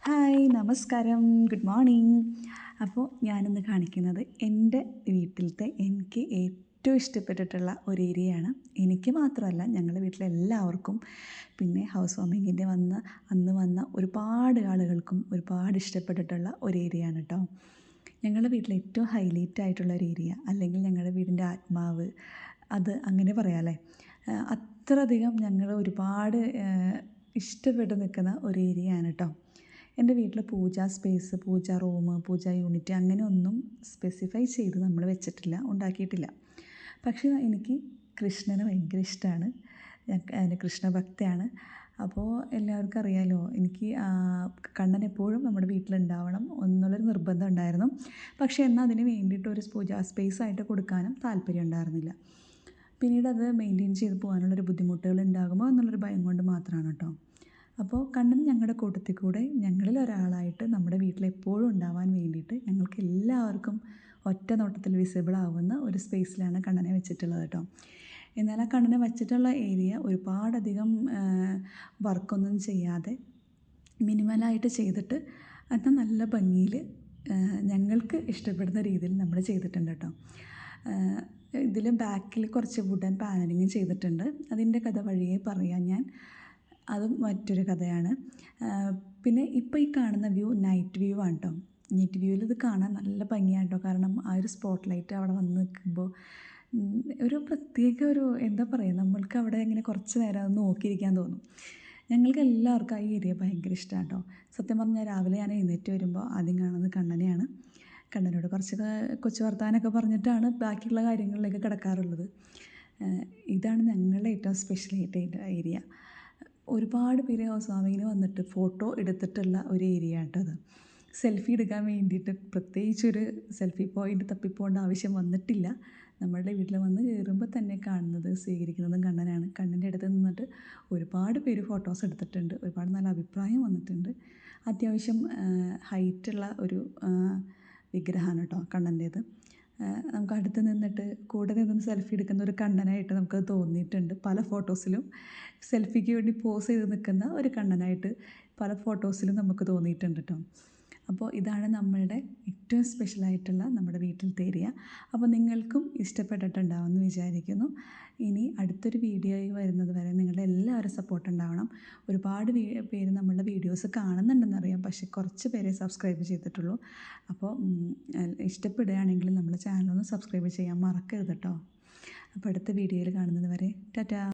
Hi നമസ്കാരം, good morning. അപ്പോൾ ഞാനിന്ന് കാണിക്കുന്നത് എൻ്റെ വീട്ടിലത്തെ എനിക്ക് ഏറ്റവും ഇഷ്ടപ്പെട്ടിട്ടുള്ള ഒരു ഏരിയയാണ്. എനിക്ക് മാത്രമല്ല, ഞങ്ങളുടെ വീട്ടിലെ എല്ലാവർക്കും, പിന്നെ ഹൗസ് വാമിങ്ങിൻ്റെ അന്ന് വന്ന ഒരുപാട് ആളുകൾക്കും ഒരുപാട് ഇഷ്ടപ്പെട്ടിട്ടുള്ള ഒരു ഏരിയയാണ് കേട്ടോ. ഞങ്ങളുടെ വീട്ടിലെ ഏറ്റവും ഹൈലൈറ്റ് ആയിട്ടുള്ള ഒരു ഏരിയ, അല്ലെങ്കിൽ ഞങ്ങളുടെ വീടിൻ്റെ ആത്മാവ്, അത് അങ്ങനെ പറയാമല്ലേ. അത്രയധികം ഞങ്ങൾ ഒരുപാട് ഇഷ്ടപ്പെട്ട് നിൽക്കുന്ന ഒരു ഏരിയയാണ് കേട്ടോ. എൻ്റെ വീട്ടിൽ പൂജാ സ്പേസ്, പൂജാ റൂം, പൂജാ യൂണിറ്റ് അങ്ങനെ ഒന്നും സ്പെസിഫൈ ചെയ്ത് നമ്മൾ വെച്ചിട്ടില്ല, ഉണ്ടാക്കിയിട്ടില്ല. പക്ഷേ എനിക്ക് കൃഷ്ണനെ ഭയങ്കര ഇഷ്ടമാണ്. ഞാൻ കൃഷ്ണഭക്തയാണ്. അപ്പോൾ എല്ലാവർക്കും അറിയാമല്ലോ, എനിക്ക് കണ്ണൻ എപ്പോഴും നമ്മുടെ വീട്ടിലുണ്ടാവണം എന്നുള്ളൊരു നിർബന്ധം ഉണ്ടായിരുന്നു. പക്ഷേ എന്നാൽ അതിന് വേണ്ടിയിട്ട് ഒരു പൂജാ സ്പേസ് ആയിട്ട് കൊടുക്കാനും താല്പര്യം ഉണ്ടായിരുന്നില്ല. പിന്നീട് അത് മെയിൻറ്റെയിൻ ചെയ്ത് പോകാനുള്ളൊരു ബുദ്ധിമുട്ടുകൾ ഉണ്ടാകുമോ എന്നുള്ളൊരു ഭയം കൊണ്ട് മാത്രമാണ് കേട്ടോ. അപ്പോൾ കണ്ണൻ ഞങ്ങളുടെ കൂട്ടത്തിൽ കൂടെ ഞങ്ങളിൽ ഒരാളായിട്ട് നമ്മുടെ വീട്ടിൽ എപ്പോഴും ഉണ്ടാവാൻ വേണ്ടിയിട്ട് ഞങ്ങൾക്ക് എല്ലാവർക്കും ഒറ്റ നോട്ടത്തിൽ വിസിബിൾ ആവുന്ന ഒരു സ്പേസിലാണ് കണ്ണനെ വെച്ചിട്ടുള്ളത് കേട്ടോ. എന്നാൽ ആ കണ്ണനെ വെച്ചിട്ടുള്ള ഏരിയ ഒരുപാടധികം വർക്കൊന്നും ചെയ്യാതെ മിനിമലായിട്ട് ചെയ്തിട്ട് അത് നല്ല ഭംഗിയിൽ ഞങ്ങൾക്ക് ഇഷ്ടപ്പെടുന്ന രീതിയിൽ നമ്മൾ ചെയ്തിട്ടുണ്ട് കേട്ടോ. ഇതിൽ ബാക്കിൽ കുറച്ച് വുഡൻ പാനലിങ്ങും ചെയ്തിട്ടുണ്ട്. അതിൻ്റെ കഥ വഴിയേ പറയാം ഞാൻ. അതും മറ്റൊരു കഥയാണ്. പിന്നെ ഇപ്പോൾ ഈ കാണുന്ന വ്യൂ നൈറ്റ് വ്യൂ ആണ് കേട്ടോ. നൈറ്റ് വ്യൂവിൽ ഇത് കാണാൻ നല്ല ഭംഗിയാണ് കേട്ടോ. കാരണം ആ ഒരു സ്പോട്ട് ലൈറ്റ് അവിടെ വന്ന് നിൽക്കുമ്പോൾ ഒരു പ്രത്യേക ഒരു എന്താ പറയുക, നമ്മൾക്ക് അവിടെ ഇങ്ങനെ കുറച്ച് നേരം അത് നോക്കിയിരിക്കാൻ തോന്നും. ഞങ്ങൾക്ക് എല്ലാവർക്കും ആ ഏരിയ ഭയങ്കര ഇഷ്ടമാണ് കേട്ടോ. സത്യം പറഞ്ഞാൽ രാവിലെ ഞാൻ എഴുന്നേറ്റ് വരുമ്പോൾ ആദ്യം കാണുന്നത് കണ്ണനെയാണ്. കണ്ണനോട് കുറച്ച് കൊച്ചു വർത്താനമൊക്കെ പറഞ്ഞിട്ടാണ് ബാക്കിയുള്ള കാര്യങ്ങളിലേക്ക് കിടക്കാറുള്ളത്. ഇതാണ് ഞങ്ങളുടെ ഏറ്റവും സ്പെഷ്യലായിട്ട് ഏരിയ. ഒരുപാട് പേര് ഹൗസ് വാമിങ്ങിന് വന്നിട്ട് ഫോട്ടോ എടുത്തിട്ടുള്ള ഒരു ഏരിയ കേട്ടോ അത്. സെൽഫി എടുക്കാൻ വേണ്ടിയിട്ട് പ്രത്യേകിച്ചൊരു സെൽഫി പോയിൻ്റ് തപ്പിപ്പോകേണ്ട ആവശ്യം വന്നിട്ടില്ല. നമ്മളുടെ വീട്ടിൽ വന്ന് കയറുമ്പോൾ തന്നെ കാണുന്നത്, സ്വീകരിക്കുന്നതും കണ്ണനാണ്. കണ്ണൻ്റെ അടുത്ത് നിന്നിട്ട് ഒരുപാട് പേര് ഫോട്ടോസ് എടുത്തിട്ടുണ്ട്. ഒരുപാട് നല്ല അഭിപ്രായം വന്നിട്ടുണ്ട്. അത്യാവശ്യം ഹൈറ്റുള്ള ഒരു വിഗ്രഹമാണ് കേട്ടോ കണ്ണൻ്റേത്. നമുക്ക് അടുത്ത് നിന്നിട്ട് കൂടെ നിന്ന് സെൽഫി എടുക്കുന്ന ഒരു കണ്ണനായിട്ട് നമുക്കത് തോന്നിയിട്ടുണ്ട്. പല ഫോട്ടോസിലും സെൽഫിക്ക് വേണ്ടി പോസ് ചെയ്ത് നിൽക്കുന്ന ഒരു കണ്ണനായിട്ട് പല ഫോട്ടോസിലും നമുക്ക് തോന്നിയിട്ടുണ്ട് കേട്ടോ. അപ്പോൾ ഇതാണ് നമ്മളുടെ ഏറ്റവും സ്പെഷ്യലായിട്ടുള്ള നമ്മുടെ വീട്ടിലത്തെ ഏരിയ. അപ്പോൾ നിങ്ങൾക്കും ഇഷ്ടപ്പെട്ടിട്ടുണ്ടാവുമെന്ന് വിചാരിക്കുന്നു. ഇനി അടുത്തൊരു വീഡിയോയിൽ വരുന്നത് വരെ നിങ്ങളുടെ എല്ലാവരും സപ്പോർട്ട് ഉണ്ടാവണം. ഒരുപാട് പേര് നമ്മളുടെ വീഡിയോസ് കാണുന്നുണ്ടെന്നറിയാം, പക്ഷേ കുറച്ച് പേരെ സബ്സ്ക്രൈബ് ചെയ്തിട്ടുള്ളൂ. അപ്പോൾ ഇഷ്ടപ്പെടുകയാണെങ്കിൽ നമ്മുടെ ചാനലൊന്ന് സബ്സ്ക്രൈബ് ചെയ്യാൻ മറക്കരുത് കേട്ടോ. അപ്പോൾ അടുത്ത വീഡിയോയിൽ കാണുന്നത് വരെ ടാറ്റാ.